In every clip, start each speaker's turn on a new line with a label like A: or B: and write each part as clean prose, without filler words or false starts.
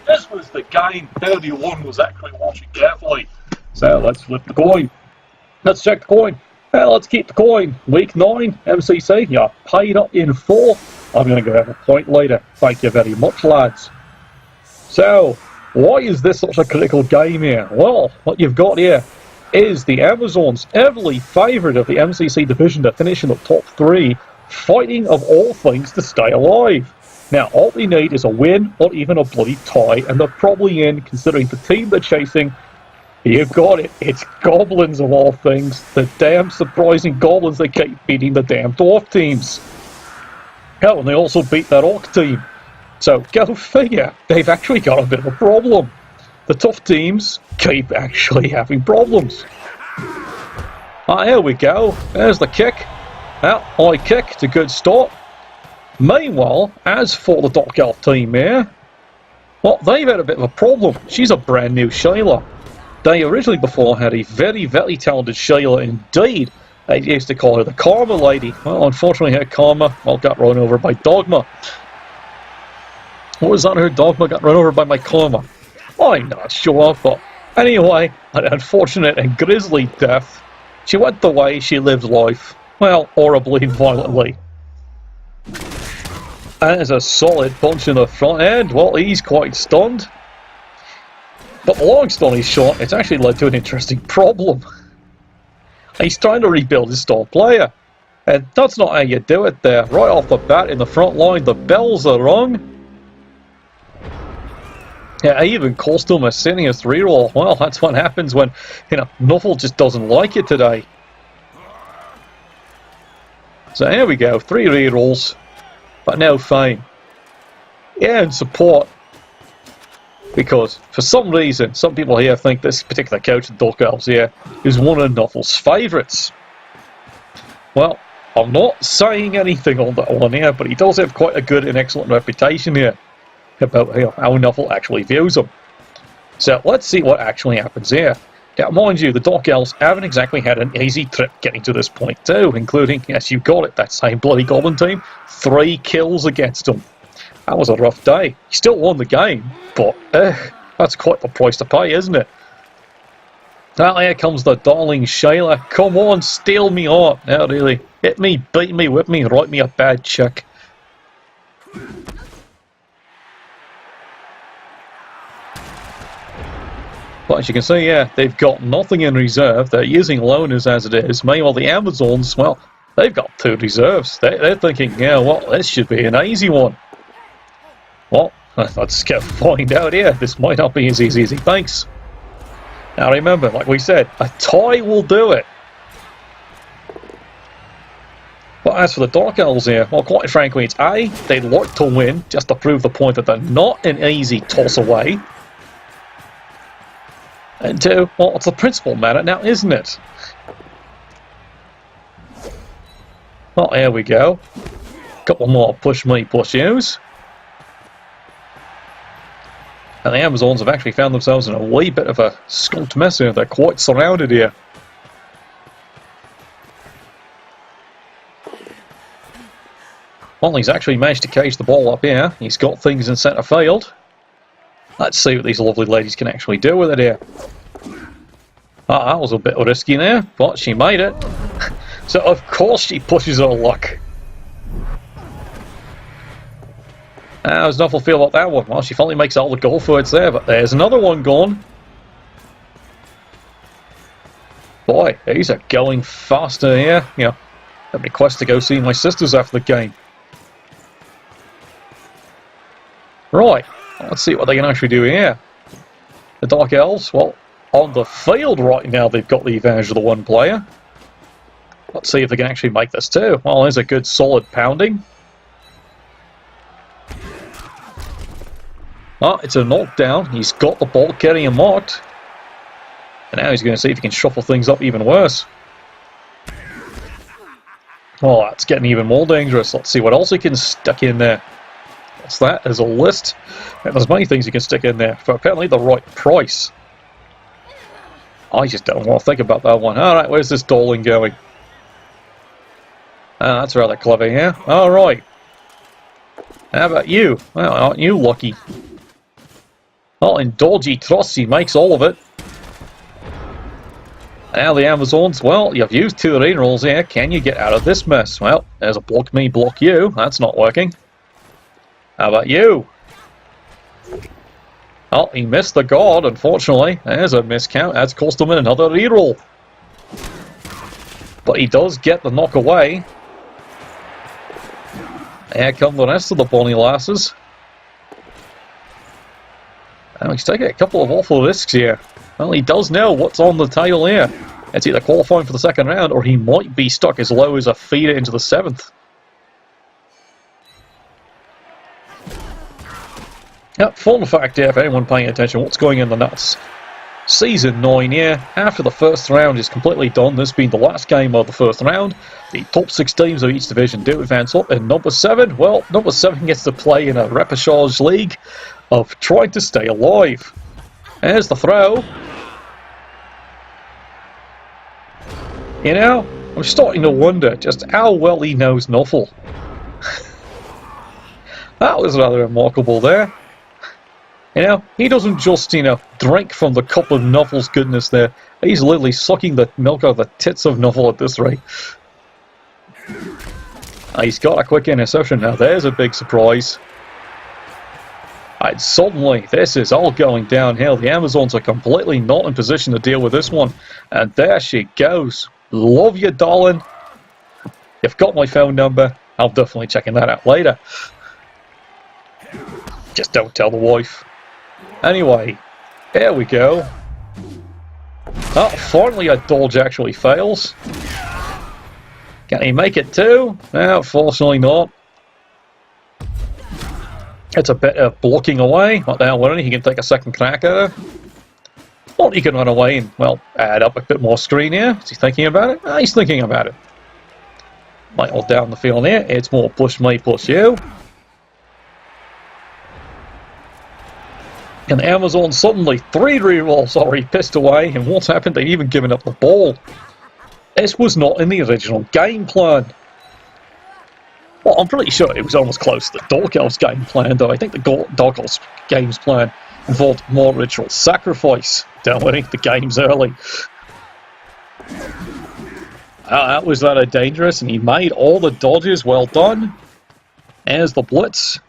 A: This was the game everyone was actually watching carefully. So let's flip the coin. Let's check the coin. Let's keep the coin. Week 9, MCC, you're paid up in full. I'm going to go have a point later. Thank you very much, lads. So, why is this such a critical game here? Well, what you've got here is the Amazons, heavily favoured of the MCC division to finish in the top 3, fighting of all things to stay alive. Now, all they need is a win or even a bloody tie, and they're probably in, considering the team they're chasing. You've got it. It's goblins of all things. The damn surprising goblins that keep beating the damn dwarf teams. Hell, and they also beat that orc team. So, go figure. They've actually got a bit of a problem. The tough teams keep actually having problems. Here we go. There's the kick. Now, high kick. It's a good start. Meanwhile, as for the Dark Elf team here, well, they've had a bit of a problem. She's a brand new Shayla. They originally before had a very, very talented Shayla indeed. They used to call her the Karma Lady. Well, unfortunately, her Karma, well, got run over by Dogma. What was that? Her Dogma got run over by my Karma? I'm not sure, but anyway, an unfortunate and grisly death. She went the way she lived life. Well, horribly and violently. And there's a solid punch in the front end. Well, he's quite stunned. But the long story short, it's actually led to an interesting problem. He's trying to rebuild his star player. And that's not how you do it there. Right off the bat in the front line, the bells are rung. Yeah, I even cost him a Sinius reroll. Well, that's what happens when, Nuffle just doesn't like it today. So here we go, 3 rerolls. But no fine. Yeah, and support. Because, for some reason, some people here think this particular coach, the Dark Elves here, is one of Nuffle's favourites. Well, I'm not saying anything on that one here, but he does have quite a good and excellent reputation here about how Nuffle actually views him. So, let's see what actually happens here. Now, mind you, the Dark Elves haven't exactly had an easy trip getting to this point too, including, yes, you got it, that same bloody Goblin team, 3 kills against them. That was a rough day. He still won the game, but that's quite the price to pay, isn't it? Now here comes the darling Shayla. Come on, steal me heart. Now really, hit me, beat me, whip me, write me a bad check. But as you can see, yeah, they've got nothing in reserve. They're using loners as it is. Meanwhile, the Amazons, well, they've got 2 reserves. They're thinking, yeah, well, this should be an easy one. Well, let's go find out here. This might not be as easy as he thinks. Now remember, like we said, a tie will do it. But as for the Dark Elves here, well, quite frankly, it's A, they'd like to win, just to prove the point that they're not an easy toss away. And 2, well, it's a principle matter now, isn't it? Well, here we go. Couple more push me, push yous. And the Amazons have actually found themselves in a wee bit of a skunked mess here. They're quite surrounded here. Well, he's actually managed to cage the ball up here. He's got things in centre field. Let's see what these lovely ladies can actually do with it here. That was a bit risky there, but she made it. So, of course, she pushes her luck. How does Nuffle feel about that one? Well, she finally makes all the goal for it there, but there's another one gone. Boy, these are going faster here. I have a request to go see my sisters after the game. Right, let's see what they can actually do here. The Dark Elves, well, on the field right now, they've got the advantage of the 1 player. Let's see if they can actually make this too. Well, there's a good solid pounding. It's a knockdown. He's got the ball carrying marked. And now he's going to see if he can shuffle things up even worse. Oh, that's getting even more dangerous. Let's see what else he can stick in there. What's that? There's a list. And there's many things you can stick in there for apparently the right price. I just don't want to think about that one. Alright, where's this Dolan going? That's rather clever here. Alright. How about you? Well, aren't you lucky? Oh, in dodgy thrusts, he makes all of it. Now the Amazons, well, you've used 2 rerolls here. Can you get out of this mess? Well, there's a block me, block you. That's not working. How about you? Oh, he missed the guard, unfortunately. There's a miscount. That's cost him another reroll. But he does get the knock away. Here come the rest of the Bonnie Lasses. And he's taking a couple of awful risks here. Well, he does know what's on the table here. It's either qualifying for the second round, or he might be stuck as low as a feeder into the 7th. Yep, fun fact here, if anyone paying attention, what's going in the nuts. Season 9 here, after the first round is completely done, this being the last game of the first round, the top 6 teams of each division do advance up, and number 7, well, number 7 gets to play in a repechage league of trying to stay alive. There's the throw. You know, I'm starting to wonder just how well he knows Nuffle. That was rather remarkable there. You know, he doesn't just, you know, drink from the cup of Nuffle's goodness there. He's literally sucking the milk out of the tits of Nuffle at this rate. He's got a quick interception now. There's a big surprise. And suddenly, this is all going downhill. The Amazons are completely not in position to deal with this one. And there she goes. Love you, darling. You've got my phone number. I'll definitely checking that out later. Just don't tell the wife. Anyway, here we go. Oh, finally a dodge actually fails. Can he make it too? No, fortunately not. It's a bit of blocking away. What the hell, Winnie? He can take a second crack at her. Or he can run away and, well, add up a bit more screen here. Is he thinking about it? He's thinking about it. Might hold down the field here. It's more push me, push you. And Amazon suddenly 3 rerolls already pissed away, and what's happened? They've even given up the ball. This was not in the original game plan. Well, I'm pretty sure it was almost close to the Dark Elves game plan, though I think the Dark Elves game's plan involved more ritual sacrifice. Don't worry, the game's early. That was rather dangerous, and he made all the dodges. Well done. There's the blitz.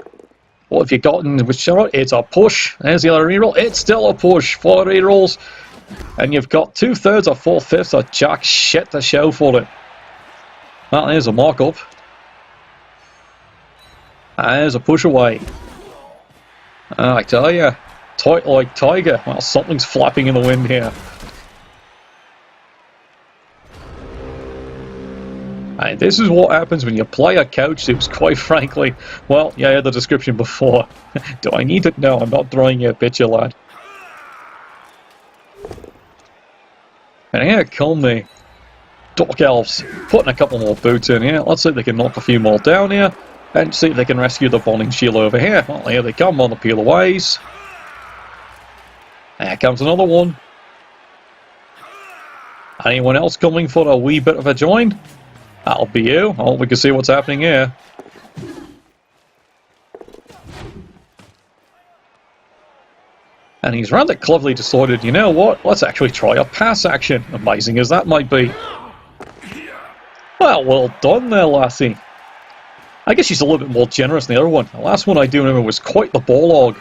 A: What have you gotten with Charlotte? It's a push. There's the other reroll. It's still a push. 4 rerolls. And you've got 2/3 or 4/5 of jack shit to show for it. Well, there's a markup. There's a push away. I tell you, tight like tiger. Well, something's flapping in the wind here. And this is what happens when you play a coach who's, quite frankly, well, yeah, I had the description before. Do I need it? No, I'm not throwing you a picture, lad. And here come the Dark Elves, putting a couple more boots in here. Let's see if they can knock a few more down here, and see if they can rescue the Bonding Shield over here. Well, here they come on the peel aways. There comes another one. Anyone else coming for a wee bit of a join? That'll be you. Oh, we can see what's happening here. And he's rather cleverly decided, you know what, let's actually try a pass action. Amazing as that might be. Well done there, lassie. I guess she's a little bit more generous than the other one. The last one I do remember was quite the ball hog.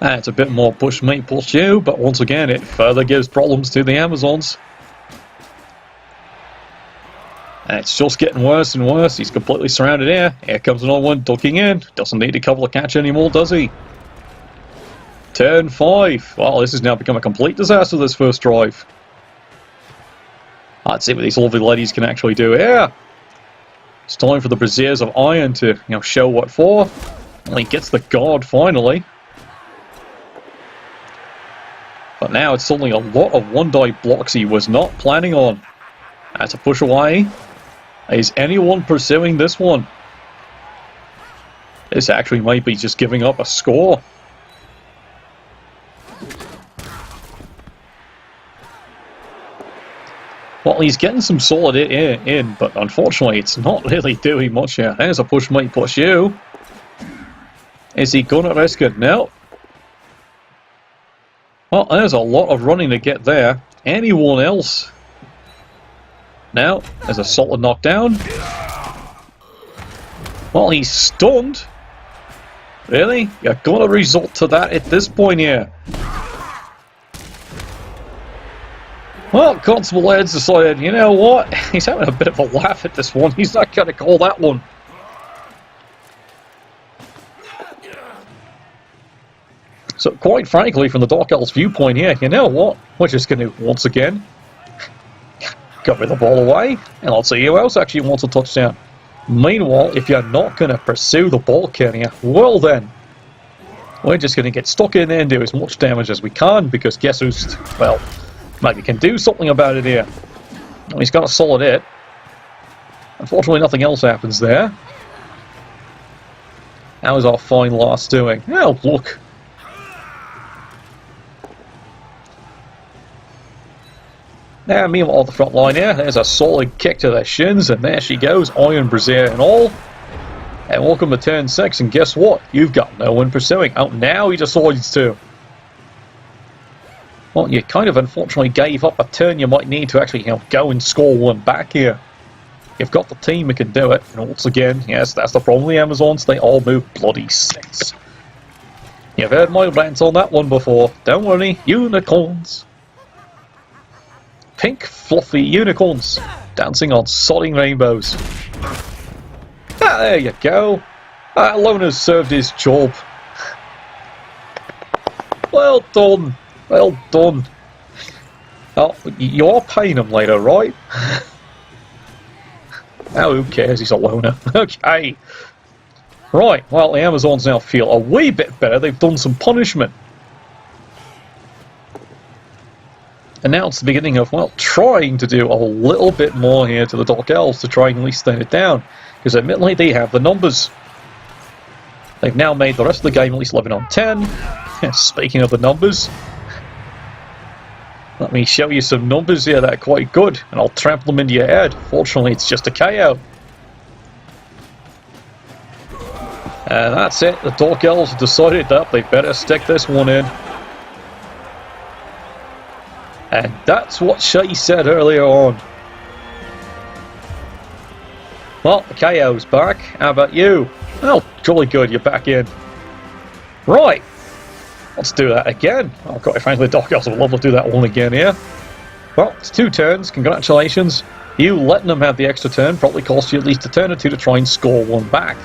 A: And it's a bit more push me, push you, but once again it further gives problems to the Amazons. And it's just getting worse and worse. He's completely surrounded here. Here comes another one ducking in. Doesn't need to cover the catch anymore, does he? Turn 5. Well, this has now become a complete disaster, this first drive. Let's see what these lovely ladies can actually do here. It's time for the Braziers of Iron to, show what for. And he gets the guard finally. But now it's suddenly a lot of one-die blocks he was not planning on. That's a push away. Is anyone pursuing this one? This actually might be just giving up a score. Well, Well, he's getting some solid in, but unfortunately it's not really doing much here. There's a push me, push you. Is he gonna risk it? No. Well, there's a lot of running to get there. Anyone else? Now, there's a solid knockdown. Well, he's stunned. Really? You're gonna resort to that at this point here. Well, Constable Ed's decided, you know what? He's having a bit of a laugh at this one. He's not gonna call that one. So, quite frankly, from the Dark Elf's viewpoint here, you know what? We're just going to, once again, cover the ball away, and let's see who else actually wants a touchdown. Meanwhile, if you're not going to pursue the ball carrier, well then, we're just going to get stuck in there and do as much damage as we can, because guess who's, well, maybe can do something about it here. Well, he's got a solid hit. Unfortunately, nothing else happens there. How's our fine lass doing? Oh, look. Now, meanwhile, the front line here, there's a solid kick to the shins, and there she goes, Iron Brazier and all. And welcome to turn 6, and guess what? You've got no one pursuing. Oh, now he decides to. Well, you kind of unfortunately gave up a turn you might need to actually, go and score one back here. You've got the team who can do it, and once again, yes, that's the problem with the Amazons, they all move bloody 6. You've heard my rant on that one before. Don't worry, unicorns. Pink, fluffy unicorns dancing on sodding rainbows. Ah, there you go. That alone has served his job. Well done. Well done. Oh, you are paying him later, right? Oh, who cares? He's a loner. Okay. Right, well, the Amazons now feel a wee bit better. They've done some punishment. And now it's the beginning of, well, trying to do a little bit more here to the Dark Elves to try and at least stand it down. Because admittedly, they have the numbers. They've now made the rest of the game at least 11 on 10. Speaking of the numbers, let me show you some numbers here that are quite good, and I'll trample them into your head. Fortunately, it's just a KO. And that's it. The Dark Elves have decided that they better stick this one in. And that's what Shay said earlier on. Well, the KO's back. How about you? Oh, jolly good, you're back in. Right. Let's do that again. Oh, quite frankly, the Dark Elves would love to do that one again here. Well, it's 2 turns. Congratulations. You letting them have the extra turn probably cost you at least a turn or 2 to try and score one back.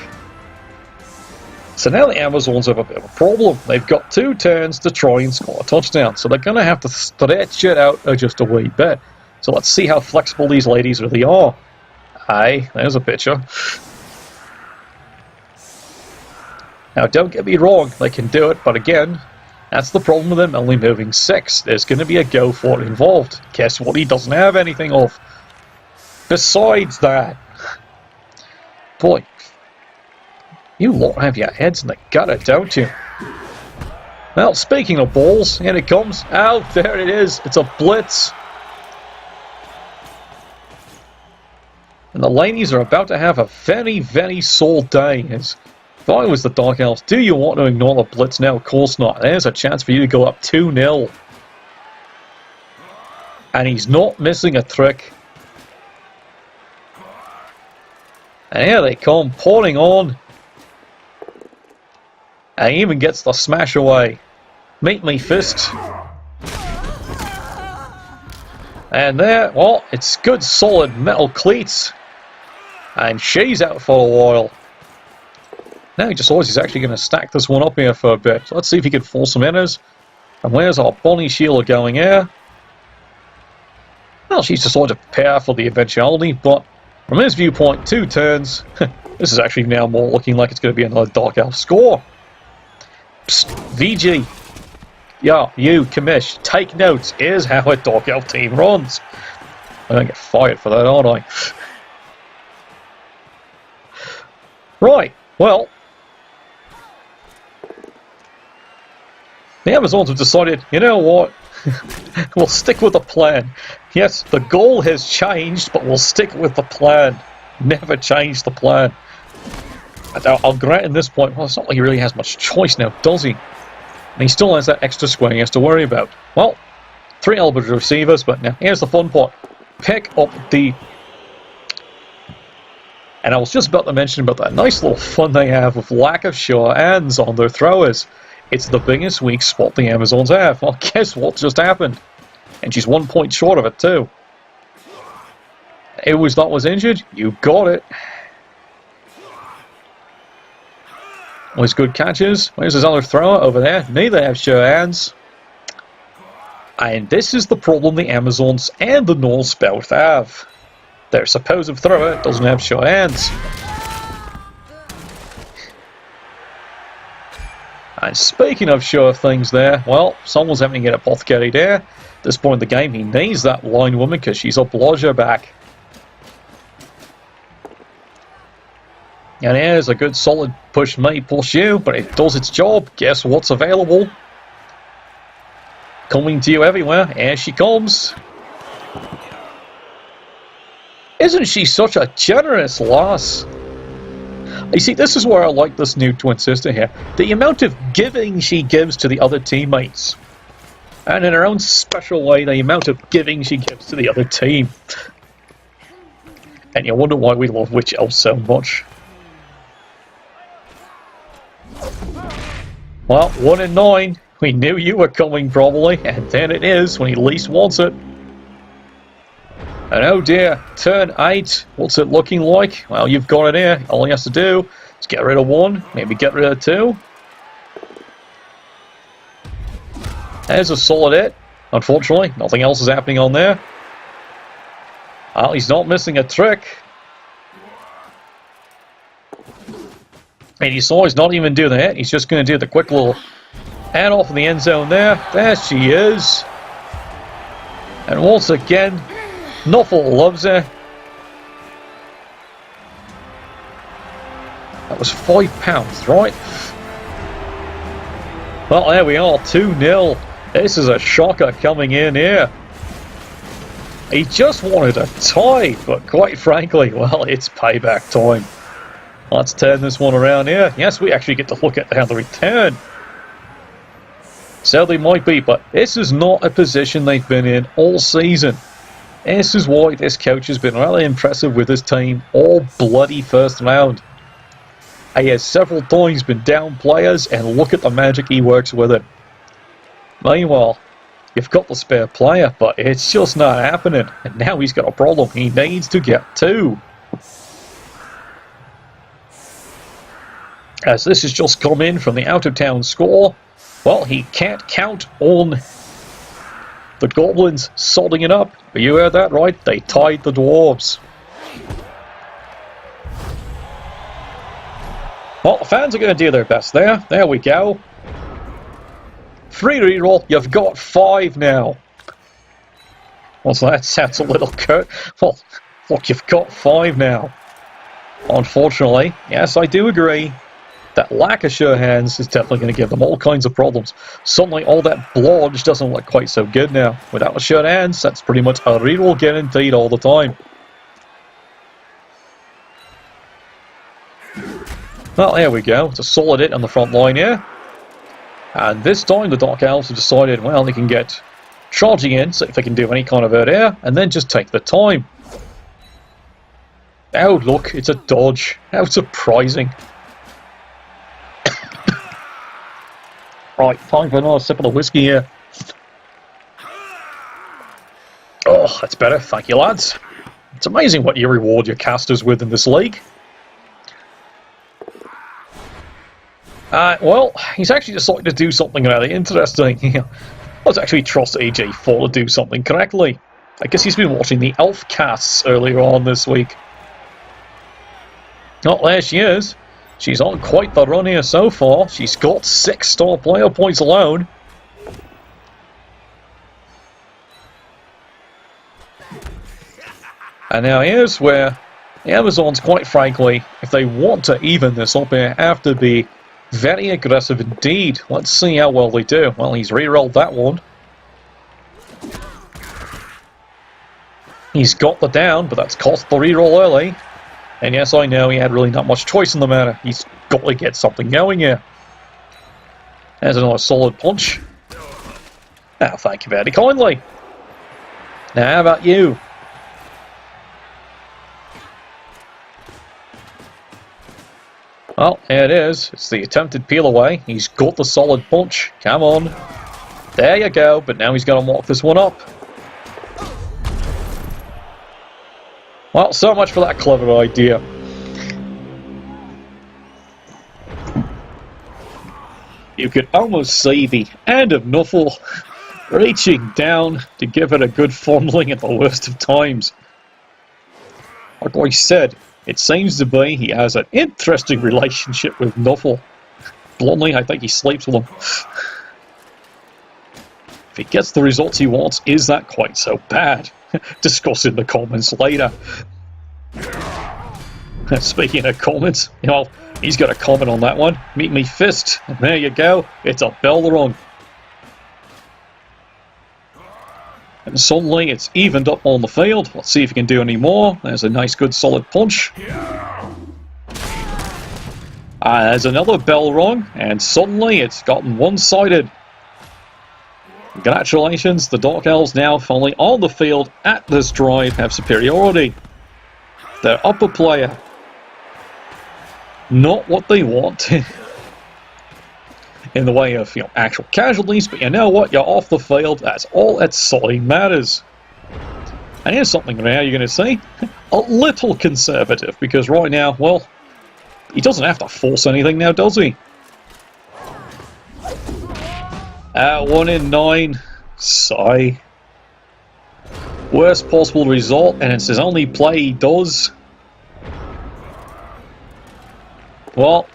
A: So now the Amazons have a bit of a problem. They've got 2 turns to try and score a touchdown. So they're going to have to stretch it out just a wee bit. So let's see how flexible these ladies really are. Hey, there's a picture. Now don't get me wrong, they can do it, but again, that's the problem with them only moving 6. There's going to be a go for it involved. Guess what he doesn't have anything of? Besides that. Boy. You lot have your heads in the gutter, don't you? Well, speaking of balls, here it comes. Oh, there it is. It's a blitz. And the ladies are about to have a very, very sore day. If I was the Dark Elves, do you want to ignore the blitz now? Of course not. There's a chance for you to go up 2-0. And he's not missing a trick. And here they come, pouring on. And he even gets the smash away. Meet me, fist. And there, well, it's good solid metal cleats. And she's out for a while. Now he decides he's actually going to stack this one up here for a bit. So let's see if he can force some inners. And where's our Bonnie Sheila going here? Well, she's decided to prepare for the eventuality, but from his viewpoint, 2 turns. This is actually now more looking like it's going to be another Dark Elf score. Psst, VG. Yeah, you, Commish, take notes. Here's how a Dark Elf team runs. I'm going to get fired for that, aren't I? Right, well. The Amazons have decided, you know what? We'll stick with the plan. Yes, the goal has changed, but we'll stick with the plan. Never change the plan. I'll grant in this point, well, it's not like he really has much choice now, does he? And he still has that extra square he has to worry about. Well, 3 elbow receivers, but now here's the fun part. Pick up the... And I was just about to mention about that nice little fun they have with lack of sure hands on their throwers. It's the biggest weak spot the Amazons have. Well, guess what just happened? And she's 1 point short of it too. It was that was injured. You got it. Always good catches. Where's his other thrower? Over there. Neither have sure hands. And this is the problem the Amazons and the Norse both have. Their supposed thrower doesn't have sure hands. And speaking of sure things there, well, someone's having to get Apothecary there. At this point in the game, he needs that line woman because she's up Lodger back. And here's a good solid push me, push you, but it does its job. Guess what's available? Coming to you everywhere. Here she comes. Isn't she such a generous lass? You see, this is where I like this new twin sister here. The amount of giving she gives to the other teammates. And in her own special way, the amount of giving she gives to the other team. And you wonder why we love Witch Elf so much. Well, 1 in 9. We knew you were coming, probably. And then it is, when he least wants it. And oh dear, turn 8. What's it looking like? Well, you've got it here. All he has to do is get rid of 1, maybe get rid of 2. There's a solid hit. Unfortunately, nothing else is happening on there. Well, he's not missing a trick. And you saw he's not even doing the hit. He's just going to do the quick little hand off in the end zone there. There she is. And once again, Nuffle loves her. That was £5, right? Well, there we are, 2-0. This is a shocker coming in here. He just wanted a tie, but quite frankly, well, it's payback time. Let's turn this one around here. Yes, we actually get to look at how the return. So they might be, but this is not a position they've been in all season. This is why this coach has been really impressive with his team all bloody first round. He has several times been down players, and look at the magic he works with it. Meanwhile, you've got the spare player, but it's just not happening. And now he's got a problem. He needs to get 2. As this has just come in from the out-of-town score, well, he can't count on the Goblins sodding it up. You heard that right? They tied the Dwarves. Well, the fans are going to do their best there. There we go. Free reroll. You've got 5 now. Well, so that sounds a little curt. Well, look, you've got 5 now. Unfortunately, yes, I do agree. That lack of sure hands is definitely going to give them all kinds of problems. Suddenly, all that blodge doesn't look quite so good now. Without a sure hands, that's pretty much a reroll guaranteed all the time. Well, there we go. It's a solid hit on the front line here. And this time, the Dark Elves have decided, well, they can get charging in, see if they can do any kind of hurt here, and then just take the time. Oh, look, it's a dodge. How surprising. Right, time for another sip of the whiskey here. Oh, that's better. Thank you, lads. It's amazing what you reward your casters with in this league. Well, he's actually decided to do something really interesting. Let's actually trust AJ4 to do something correctly. I guess he's been watching the elf casts earlier on this week. Oh, there she is. She's on quite the run here so far. She's got 6 star player points alone. And now here's where the Amazons, quite frankly, if they want to even this up here, have to be very aggressive indeed. Let's see how well they do. Well, he's re-rolled that one. He's got the down, but that's cost the reroll early. And yes, I know he had really not much choice in the matter. He's got to get something going here. There's another solid punch. Oh, thank you very kindly. Now, how about you? Well, here it is. It's the attempted peel away. He's got the solid punch. Come on. There you go. But now he's going to mock this one up. Well, so much for that clever idea. You could almost see the hand of Nuffle reaching down to give it a good fondling at the worst of times. Like I said, it seems to be he has an interesting relationship with Nuffle. Bluntly, I think he sleeps with him. If he gets the results he wants, is that quite so bad? Discuss in the comments later. Speaking of comments, you know, he's got a comment on that one. Meet me fist. And there you go. It's a bell rung. And suddenly it's evened up on the field. Let's see if he can do any more. There's a nice good solid punch. There's another bell rung. And suddenly it's gotten one-sided. Congratulations, the Dark Elves now finally on the field at this drive have superiority. Their upper player. Not what they want in the way of actual casualties, but you know what? You're off the field. That's all that solely matters. And here's something now you're going to see. A little conservative, because right now, well, he doesn't have to force anything now, does he? 1 in 9. Sigh. Worst possible result, and it's his only play he does. Well,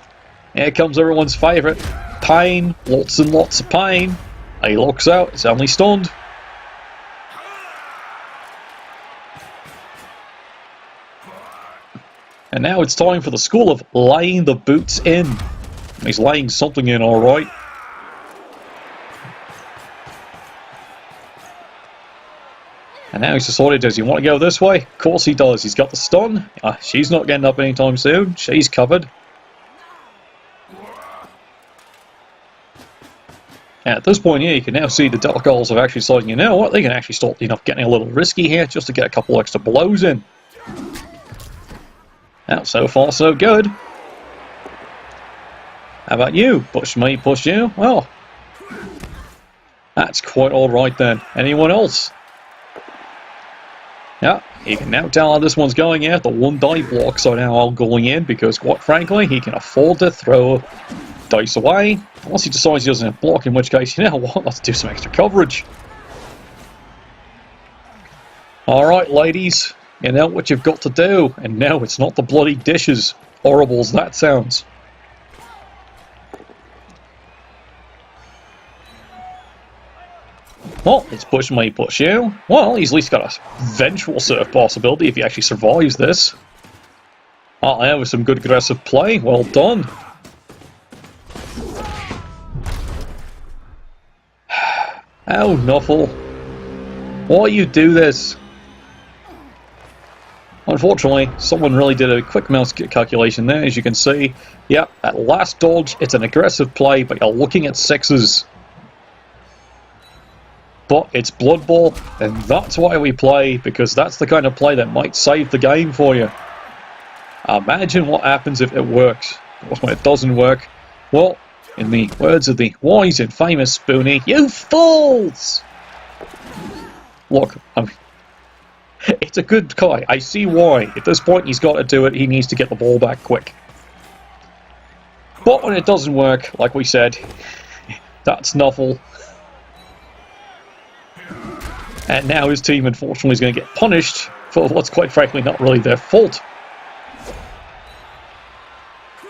A: here comes everyone's favourite. Pain. Lots and lots of pain. He looks out. It's only stunned. And now it's time for the school of laying the boots in. He's laying something in, alright. And now he's decided, does he want to go this way? Of course he does. He's got the stun. She's not getting up anytime soon. She's covered. And at this point here, you can now see the Dark Elves have actually decided, you know what, they can actually start getting a little risky here just to get a couple extra blows in. Now, so far so good. How about you? Push me, push you? Well, that's quite alright then. Anyone else? Yeah, you can now tell how this one's going here. The 1 die blocks are now all going in because, quite frankly, he can afford to throw dice away. Unless he decides he doesn't have block, in which case, you know what, let's do some extra coverage. Alright, ladies, you know what you've got to do. And no, it's not the bloody dishes. Horrible as that sounds. Well, it's push me, push you. Well, he's at least got a vengeful sort of possibility if he actually survives this. Oh, yeah, with some good aggressive play. Well done. Oh, Nuffle. Why you do this? Unfortunately, someone really did a quick mouse calculation there, as you can see. Yep, at last dodge, it's an aggressive play, but you're looking at 6s. But it's Blood Bowl, and that's why we play, because that's the kind of play that might save the game for you. Imagine what happens if it works. Of course, when it doesn't work, well, in the words of the wise and famous Spoonie, you fools! Look, it's a good guy. I see why. At this point, he's got to do it. He needs to get the ball back quick. But when it doesn't work, like we said, that's Nuffle. And now his team, unfortunately, is going to get punished for what's quite frankly not really their fault.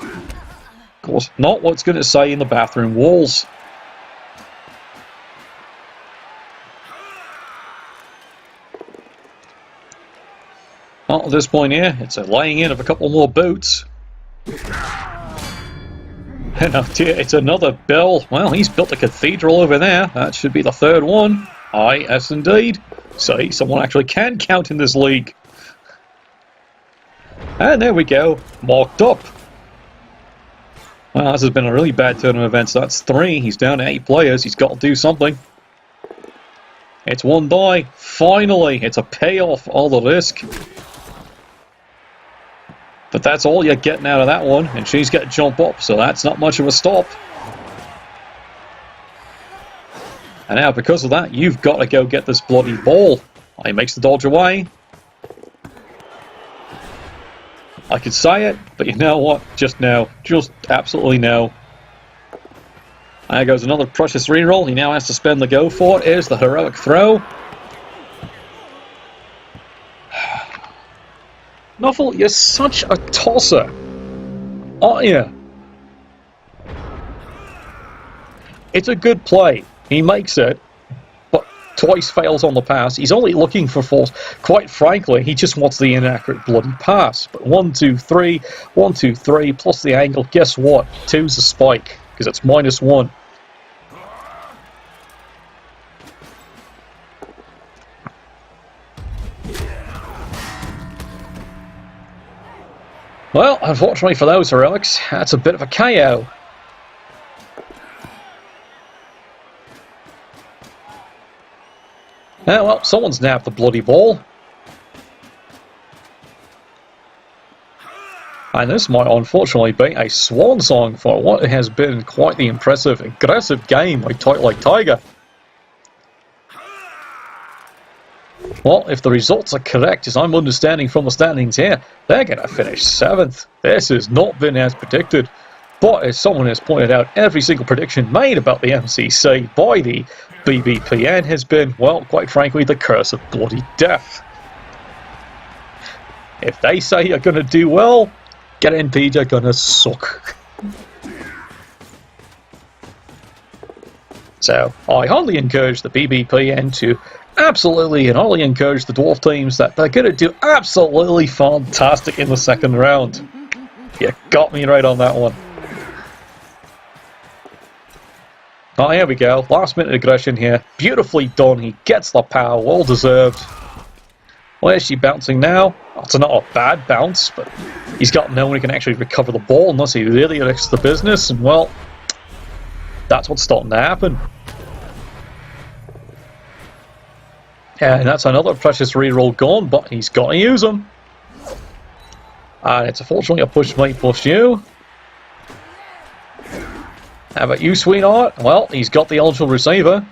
A: Of course, not what's going to say in the bathroom walls. Well, at this point here, it's a laying in of a couple more boots. And oh dear, it's another bell. Well, he's built a cathedral over there. That should be the 3rd one. Aye, yes indeed. See, someone actually can count in this league. And there we go, marked up. Well, this has been a really bad turn of events. That's 3. He's down to 8 players. He's got to do something. It's 1 die. Finally, it's a payoff, all the risk. But that's all you're getting out of that one. And she's got to jump up, so that's not much of a stop. And now, because of that, you've got to go get this bloody ball. He makes the dodge away. I could say it, but you know what? Just no. Just absolutely no. There goes another precious reroll. He now has to spend the go for it. Here's the heroic throw. Nuffle, you're such a tosser. Aren't you? It's a good play. He makes it, but twice fails on the pass. He's only looking for force. Quite frankly, he just wants the inaccurate bloody pass. But 1, 2, 3, 1, 2, 3, plus the angle. Guess what? 2's a spike, because it's -1. Well, unfortunately for those heroics, that's a bit of a KO. Yeah, well, someone's nabbed the bloody ball. And this might unfortunately be a swan song for what has been quite the impressive, aggressive game by Tight Like Tiger. Well, if the results are correct, as I'm understanding from the standings here, they're going to finish 7th. This has not been as predicted. But as someone has pointed out, every single prediction made about the MCC by the BBPN has been, well, quite frankly, the curse of bloody death. If they say you're going to do well, guaranteed you're going to suck. So, I highly encourage the BBPN to absolutely and highly encourage the Dwarf teams that they're going to do absolutely fantastic in the second round. You got me right on that one. Oh, here we go. Last minute aggression here. Beautifully done. He gets the power. Well deserved. Where's she bouncing now? Oh, it's not a bad bounce, but he's got no one who can actually recover the ball unless he really risks the business. And, well, that's what's starting to happen. And that's another precious reroll gone, but he's got to use them. And it's unfortunately a push me, push you. How about you, sweetheart? Well, he's got the eligible receiver.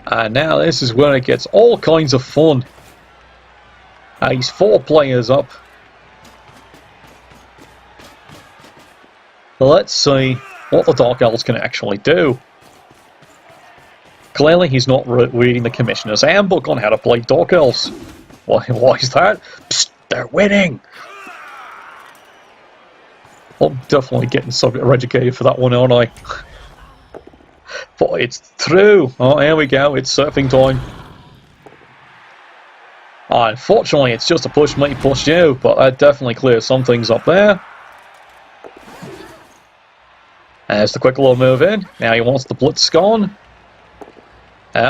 A: And now this is where it gets all kinds of fun. He's 4 players up. Let's see what the Dark Elves can actually do. Clearly he's not reading the Commissioner's Handbook on how to play Dark Elves. Why is that? Psst, they're winning! I'm definitely getting subject educated for that one, aren't I? But it's through. Oh, here we go. It's surfing time. Unfortunately, it's just a push me, push you, but that definitely clears some things up there. There's the quick little move in. Now he wants the blitz gone.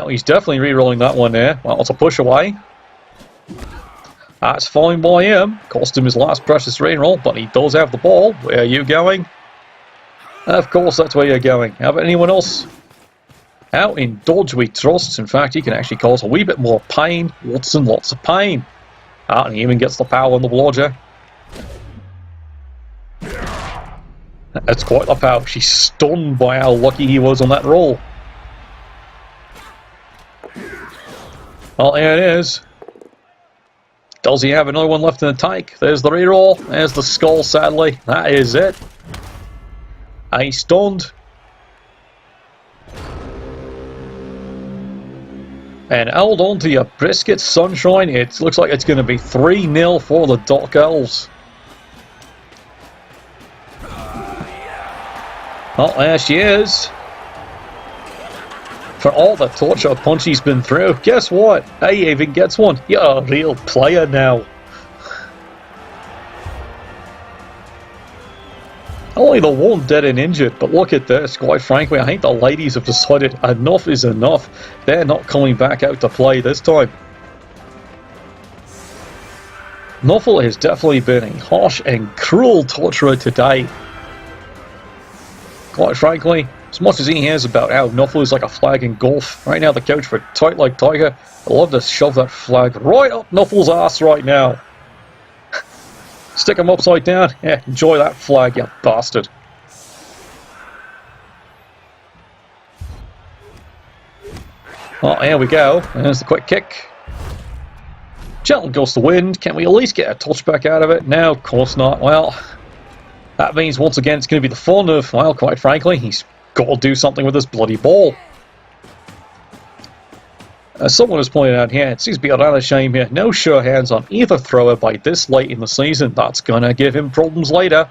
A: He's definitely re-rolling that one there. Well, it's a push away. That's fine by him. Cost him his last precious re-roll, but he does have the ball. Where are you going? Of course, that's where you're going. How about anyone else? Out in dodge we trust. In fact, he can actually cause a wee bit more pain. Lots and lots of pain. And he even gets the power on the blodger. That's quite the power. She's stunned by how lucky he was on that roll. Well, here it is. Does he have another one left in the tank? There's the reroll. There's the skull, sadly. That is it. He's stunned. And hold on to your brisket, sunshine. It looks like it's going to be 3-0 for the Dark Elves. Well, there she is. For all the torture punch he's been through, guess what? He even gets one. You're a real player now. Only the one dead and injured, but look at this. Quite frankly, I think the ladies have decided enough is enough. They're not coming back out to play this time. Nuffle has definitely been a harsh and cruel torturer today. Quite frankly, as much as he hears about how Nuffle is like a flag in golf, right now the coach for Tight Like Tiger, I'd love to shove that flag right up Nuffle's ass right now. Stick him upside down. Yeah, enjoy that flag, you bastard. Oh, here we go. There's the quick kick. Gentle gust of wind. Can we at least get a touchback out of it? No, of course not. Well, that means once again it's going to be the fun of, well, quite frankly, he's got to do something with this bloody ball. As someone has pointed out here, it seems to be a rather shame here. No sure hands on either thrower by this late in the season. That's going to give him problems later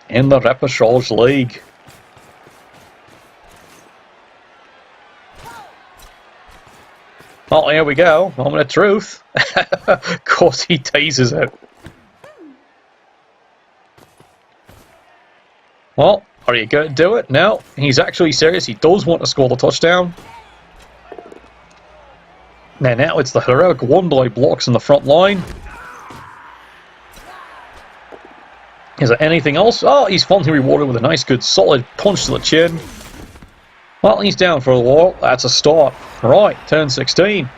A: in the Repechage League. Oh, here we go. Moment of truth. Of course he tases it. Well, are you going to do it? No, he's actually serious. He does want to score the touchdown. Now it's the heroic one-by blocks in the front line. Is there anything else? Oh, he's fondly rewarded with a nice, good, solid punch to the chin. Well, he's down for a while. That's a start. Right, turn 16.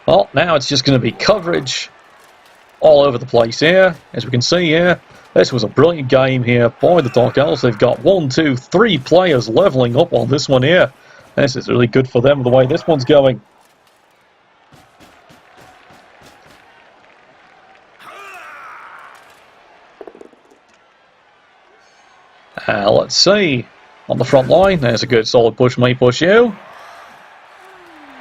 A: Well, now it's just going to be coverage all over the place here. As we can see here, this was a brilliant game here by the Dark Elves. They've got 1, 2, 3 players leveling up on this one here. This is really good for them the way this one's going. Let's see. On the front line, there's a good solid push me, push you.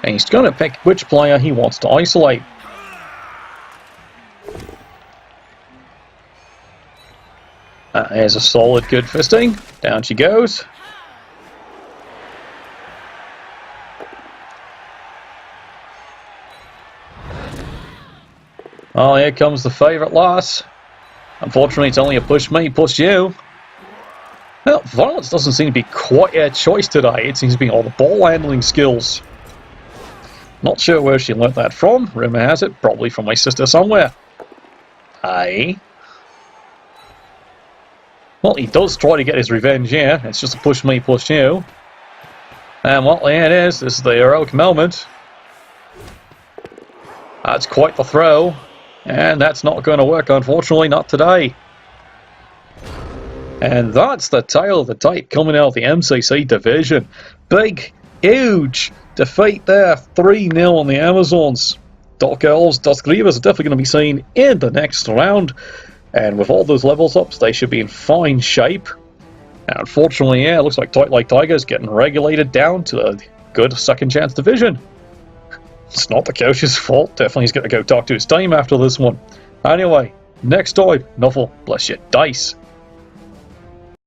A: And he's going to pick which player he wants to isolate. Here's a solid good fisting. Down she goes. Oh, here comes the favourite lass. Unfortunately, it's only a push me, push you. Well, violence doesn't seem to be quite a choice today. It seems to be all the ball handling skills. Not sure where she learnt that from. Rumour has it, probably from my sister somewhere. Aye. Well, he does try to get his revenge here. It's just a push me, push you. And well, here it is. This is the heroic moment. That's quite the throw. And that's not going to work, unfortunately, not today. And that's the tale of the tape coming out of the MCC division. Big, huge defeat there. 3-0 on the Amazons. Dark Elves, Dusk Reavers are definitely going to be seen in the next round. And with all those levels ups, they should be in fine shape. And unfortunately, yeah, it looks like Tight Like Tiger is getting regulated down to a good second chance division. It's not the coach's fault. Definitely he's going to go talk to his team after this one. Anyway, next time, Nuffle, bless your dice.